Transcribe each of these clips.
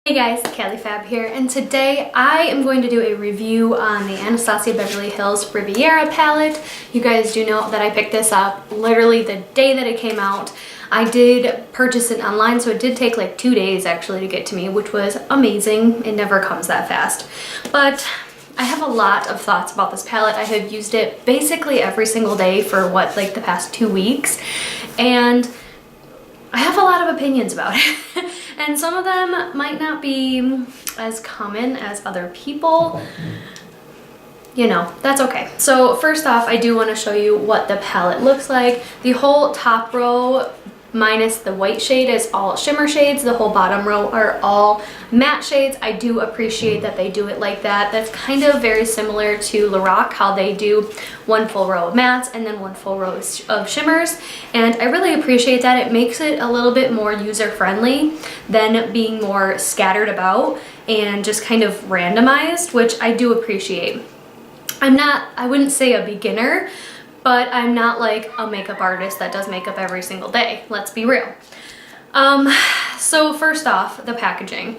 Hey guys, Callie Fab here, and today I am going to do a review on the Anastasia Beverly Hills Riviera palette. You guys do know that I picked this up literally the day that it came out. I did purchase it online, so it did take like 2 days actually to get to me, which was amazing. It never comes that fast. But I have a lot of thoughts about this palette. I have used it basically every single day for like the past 2 weeks, and I have a lot of opinions about it. And some of them might not be as common as other people. You know, that's okay. So first off, I do want to show you what the palette looks like. The whole top row, minus the white shade, is all shimmer shades. The whole bottom row are all matte shades. I do appreciate that they do it like that. That's kind of very similar to Lorac, how they do one full row of mattes and then one full row of shimmers. And I really appreciate that. It makes it a little bit more user-friendly than being more scattered about and just kind of randomized, which I do appreciate. I wouldn't say a beginner, but I'm not like a makeup artist that does makeup every single day. Let's be real. So first off, the packaging.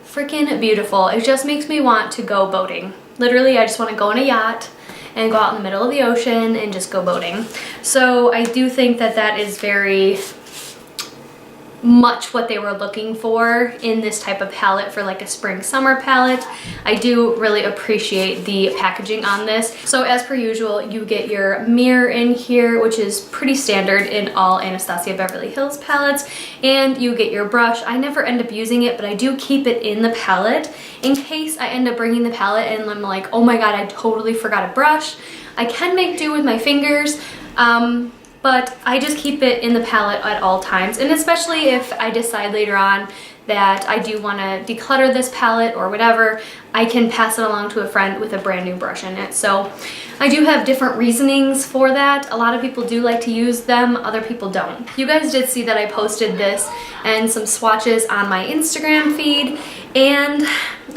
Freaking beautiful. It just makes me want to go boating. Literally, I just want to go on a yacht and go out in the middle of the ocean and just go boating. So I do think that that is very much what they were looking for in this type of palette for like a spring summer palette. I do really appreciate the packaging on this. So as per usual, you get your mirror in here, which is pretty standard in all Anastasia Beverly Hills palettes, and you get your brush. I never end up using it, but I do keep it in the palette in case I end up bringing the palette and I'm like, oh my god, I totally forgot a brush. I can make do with my fingers, but I just keep it in the palette at all times, and especially if I decide later on that I do want to declutter this palette or whatever, I can pass it along to a friend with a brand new brush in it. So I do have different reasonings for that. A lot of people do like to use them, other people don't. You guys did see that I posted this and some swatches on my Instagram feed, and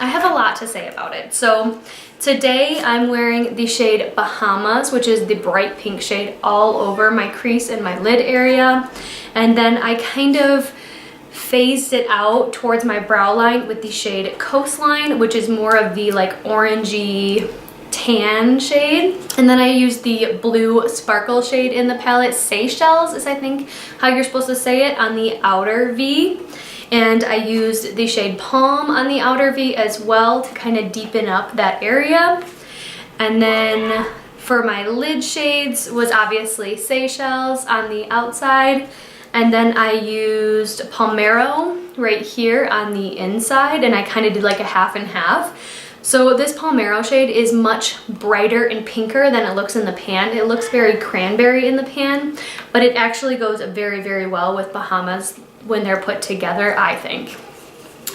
I have a lot to say about it. So today I'm wearing the shade Bahamas, which is the bright pink shade, all over my crease and my lid area. And then I kind of phased it out towards my brow line with the shade Coastline, which is more of the like orangey tan shade. And then I used the blue sparkle shade in the palette, Seychelles is I think how you're supposed to say it, on the outer V. And I used the shade Palm on the outer V as well to kind of deepen up that area. And then for my lid shades was obviously Seychelles on the outside. And then I used Palmero right here on the inside, and I kind of did like a half and half. So this Palmero shade is much brighter and pinker than it looks in the pan. It looks very cranberry in the pan, but it actually goes very, very well with Bahamas when they're put together, I think.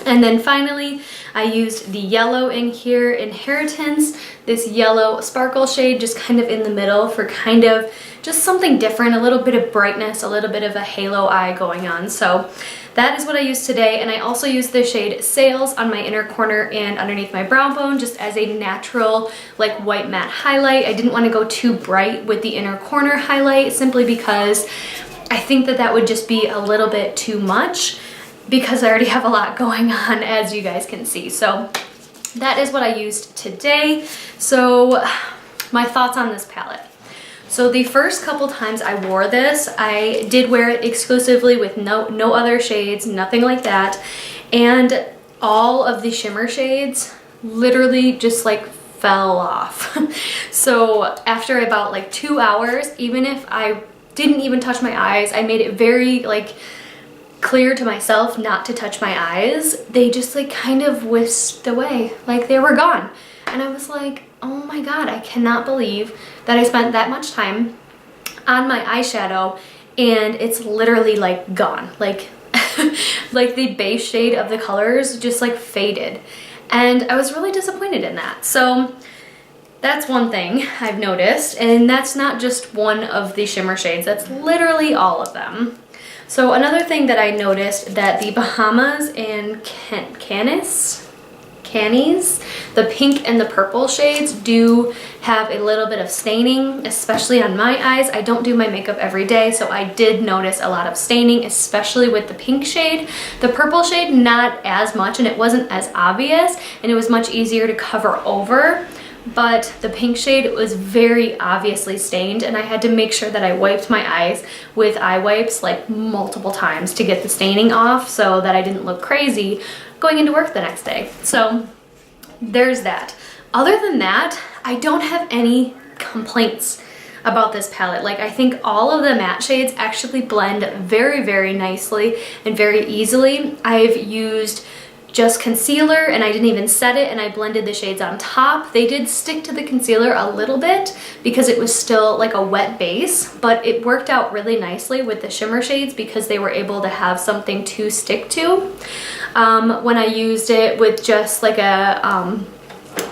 And then finally, I used the yellow in here, Inheritance, this yellow sparkle shade just kind of in the middle for kind of just something different, a little bit of brightness, a little bit of a halo eye going on. So that is what I used today, and I also used the shade Sails on my inner corner and underneath my brow bone just as a natural like white matte highlight. I didn't want to go too bright with the inner corner highlight simply because I think that that would just be a little bit too much because I already have a lot going on, as you guys can see. So that is what I used today. So my thoughts on this palette. So the first couple times I wore this, I did wear it exclusively with no other shades, nothing like that. And all of the shimmer shades literally just like fell off. So after about like 2 hours, even if I didn't even touch my eyes, I made it very like clear to myself not to touch my eyes. They just like kind of whisked away, like they were gone. And I was like, oh my god, I cannot believe that I spent that much time on my eyeshadow and it's literally like gone. Like like the base shade of the colors just like faded. And I was really disappointed in that. So that's one thing I've noticed, and that's not just one of the shimmer shades, that's literally all of them. So another thing that I noticed, that the Bahamas and Canis uncannies. The pink and the purple shades do have a little bit of staining, especially on my eyes. I don't do my makeup every day, so I did notice a lot of staining, especially with the pink shade. The purple shade, not as much, and it wasn't as obvious, and it was much easier to cover over. But the pink shade was very obviously stained, and I had to make sure that I wiped my eyes with eye wipes like multiple times to get the staining off so that I didn't look crazy going into work the next day. So there's that. Other than that, I don't have any complaints about this palette. Like, I think all of the matte shades actually blend very, very nicely and very easily. I've used just concealer and I didn't even set it, and I blended the shades on top. They did stick to the concealer a little bit because it was still like a wet base, but it worked out really nicely with the shimmer shades because they were able to have something to stick to. When I used it with just like a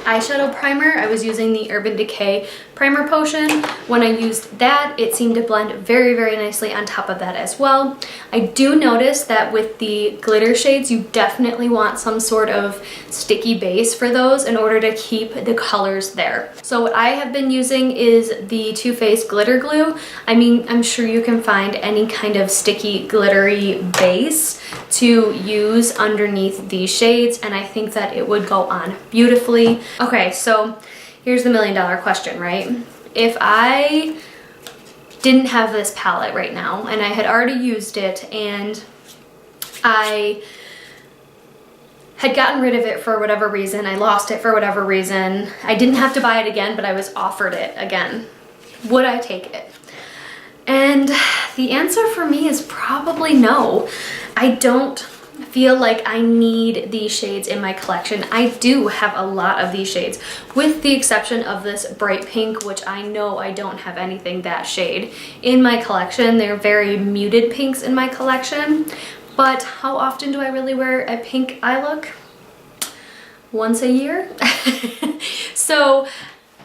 eyeshadow primer, I was using the Urban Decay Primer Potion. When I used that, it seemed to blend very, very nicely on top of that as well. I do notice that with the glitter shades, you definitely want some sort of sticky base for those in order to keep the colors there. So what I have been using is the Too Faced Glitter Glue. I mean, I'm sure you can find any kind of sticky, glittery base to use underneath these shades, and I think that it would go on beautifully. Okay, so here's the million-dollar question, right? If I didn't have this palette right now and I had already used it and I had gotten rid of it for whatever reason, I lost it for whatever reason, I didn't have to buy it again, but I was offered it again, would I take it? And the answer for me is probably no. I don't feel like I need these shades in my collection. I do have a lot of these shades, with the exception of this bright pink, which I know I don't have anything that shade in my collection. They're very muted pinks in my collection. But how often do I really wear a pink eye look? Once a year. So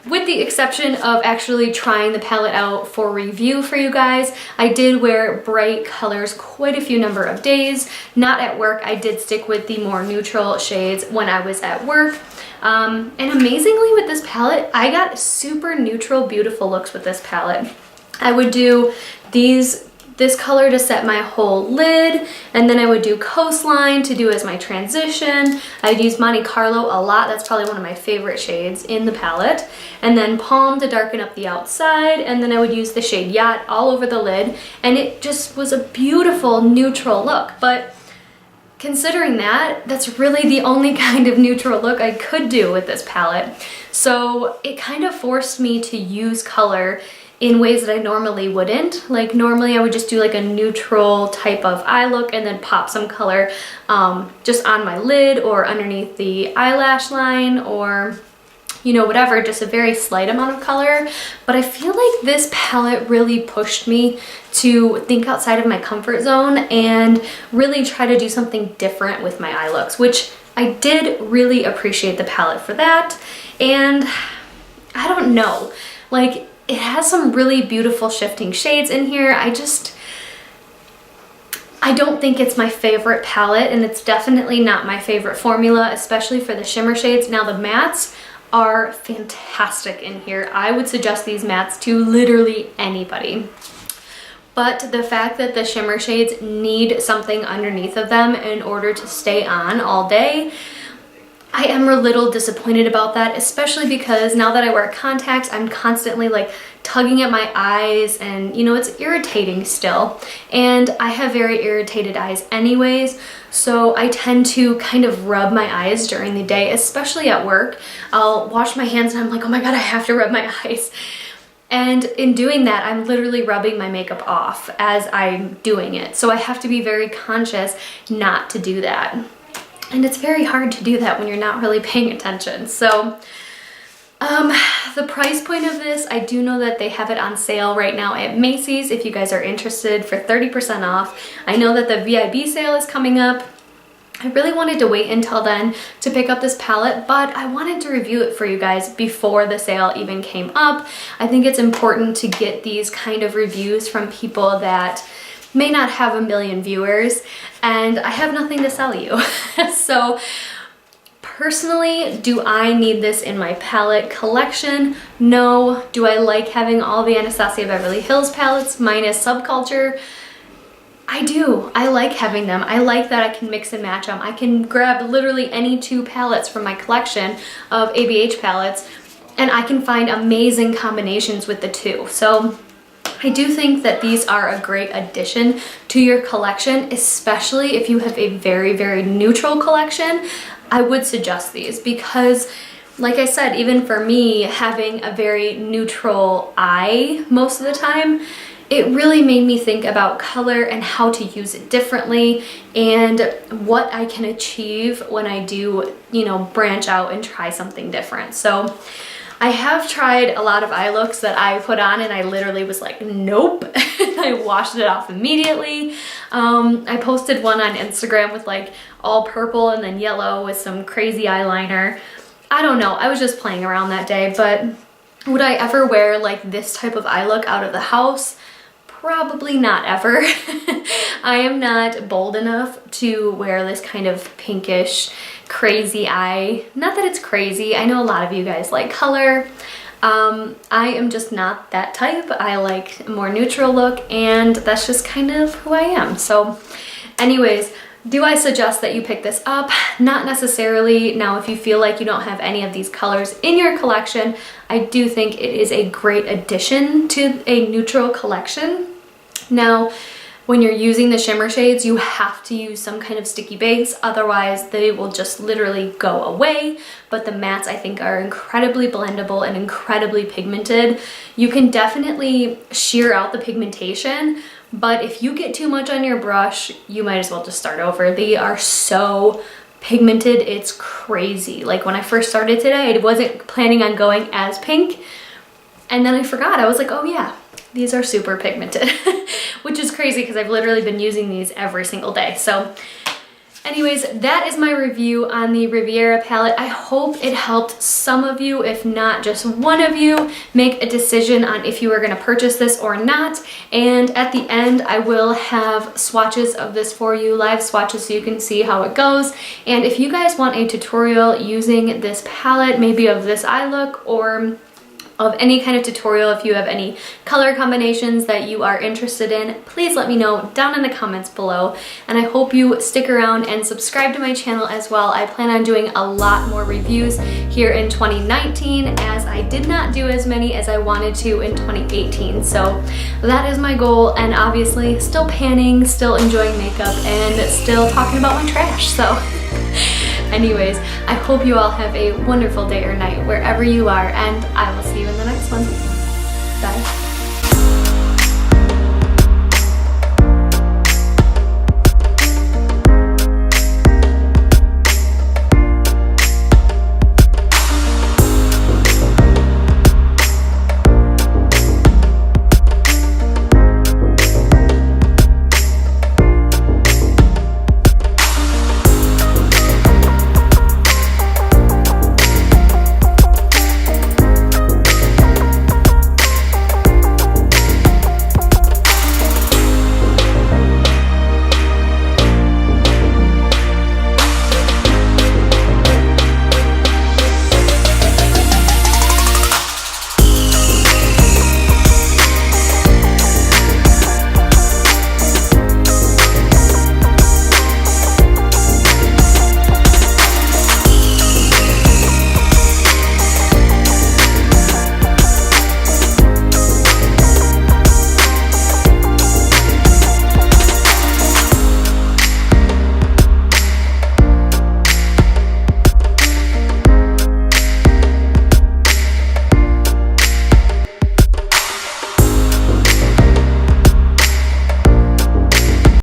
with the exception of actually trying the palette out for review for you guys, I did wear bright colors quite a few number of days. Not at work. I did stick with the more neutral shades when I was at work. And amazingly with this palette, I got super neutral, beautiful looks with this palette. I would do this color to set my whole lid, and then I would do Coastline to do as my transition. I'd use Monte Carlo a lot. That's probably one of my favorite shades in the palette. And then Palm to darken up the outside, and then I would use the shade Yacht all over the lid, and it just was a beautiful neutral look. But considering that, that's really the only kind of neutral look I could do with this palette. So it kind of forced me to use color in ways that I normally wouldn't. Like normally I would just do like a neutral type of eye look and then pop some color just on my lid or underneath the eyelash line, or you know, whatever, just a very slight amount of color. But I feel like this palette really pushed me to think outside of my comfort zone and really try to do something different with my eye looks, which I did really appreciate the palette for that. And I don't know, like, it has some really beautiful shifting shades in here. I don't think it's my favorite palette, and it's definitely not my favorite formula, especially for the shimmer shades. Now the mattes are fantastic in here. I would suggest these mattes to literally anybody. But the fact that the shimmer shades need something underneath of them in order to stay on all day, I am a little disappointed about that, especially because now that I wear contacts, I'm constantly like tugging at my eyes, and you know, it's irritating still. And I have very irritated eyes anyways, so I tend to kind of rub my eyes during the day, especially at work. I'll wash my hands and I'm like, oh my God, I have to rub my eyes. And in doing that, I'm literally rubbing my makeup off as I'm doing it. So I have to be very conscious not to do that. And it's very hard to do that when you're not really paying attention. So the price point of this, I do know that they have it on sale right now at Macy's if you guys are interested, for 30% off. I know that the VIB sale is coming up. I really wanted to wait until then to pick up this palette, but I wanted to review it for you guys before the sale even came up. I think it's important to get these kind of reviews from people that may not have a million viewers, and I have nothing to sell you. So Personally, do I need this in my palette collection? No. Do I like having all the Anastasia Beverly Hills palettes minus Subculture? I do. I like having them. I like that I can mix and match them. I can grab literally any 2 palettes from my collection of ABH palettes and I can find amazing combinations with the 2. So I do think that these are a great addition to your collection, especially if you have a very, very neutral collection. I would suggest these because, like I said, even for me, having a very neutral eye most of the time, it really made me think about color and how to use it differently and what I can achieve when I do, you know, branch out and try something different. So I have tried a lot of eye looks that I put on and I literally was like, nope. I washed it off immediately. I posted one on Instagram with like all purple and then yellow with some crazy eyeliner. I don't know, I was just playing around that day, but would I ever wear like this type of eye look out of the house? Probably not ever. I am not bold enough to wear this kind of pinkish, crazy eye. Not that it's crazy. I know a lot of you guys like color. I am just not that type. I like a more neutral look and that's just kind of who I am. So anyways, do I suggest that you pick this up? Not necessarily. Now, if you feel like you don't have any of these colors in your collection, I do think it is a great addition to a neutral collection. Now, when you're using the shimmer shades, you have to use some kind of sticky base, otherwise they will just literally go away. But the mattes I think are incredibly blendable and incredibly pigmented. You can definitely shear out the pigmentation, but if you get too much on your brush, you might as well just start over. They are so pigmented, it's crazy. Like when I first started today, I wasn't planning on going as pink, and then I forgot. I was like, oh yeah, these are super pigmented, which is crazy because I've literally been using these every single day. So anyways, that is my review on the Riviera palette. I hope it helped some of you, if not just one of you, make a decision on if you are going to purchase this or not. And at the end, I will have swatches of this for you, live swatches, so you can see how it goes. And if you guys want a tutorial using this palette, maybe of this eye look or of any kind of tutorial, if you have any color combinations that you are interested in, please let me know down in the comments below. And I hope you stick around and subscribe to my channel as well. I plan on doing a lot more reviews here in 2019, as I did not do as many as I wanted to in 2018. So that is my goal, and obviously still panning, still enjoying makeup, and still talking about my trash. So anyways, I hope you all have a wonderful day or night wherever you are, and I will see you in the next one. Bye.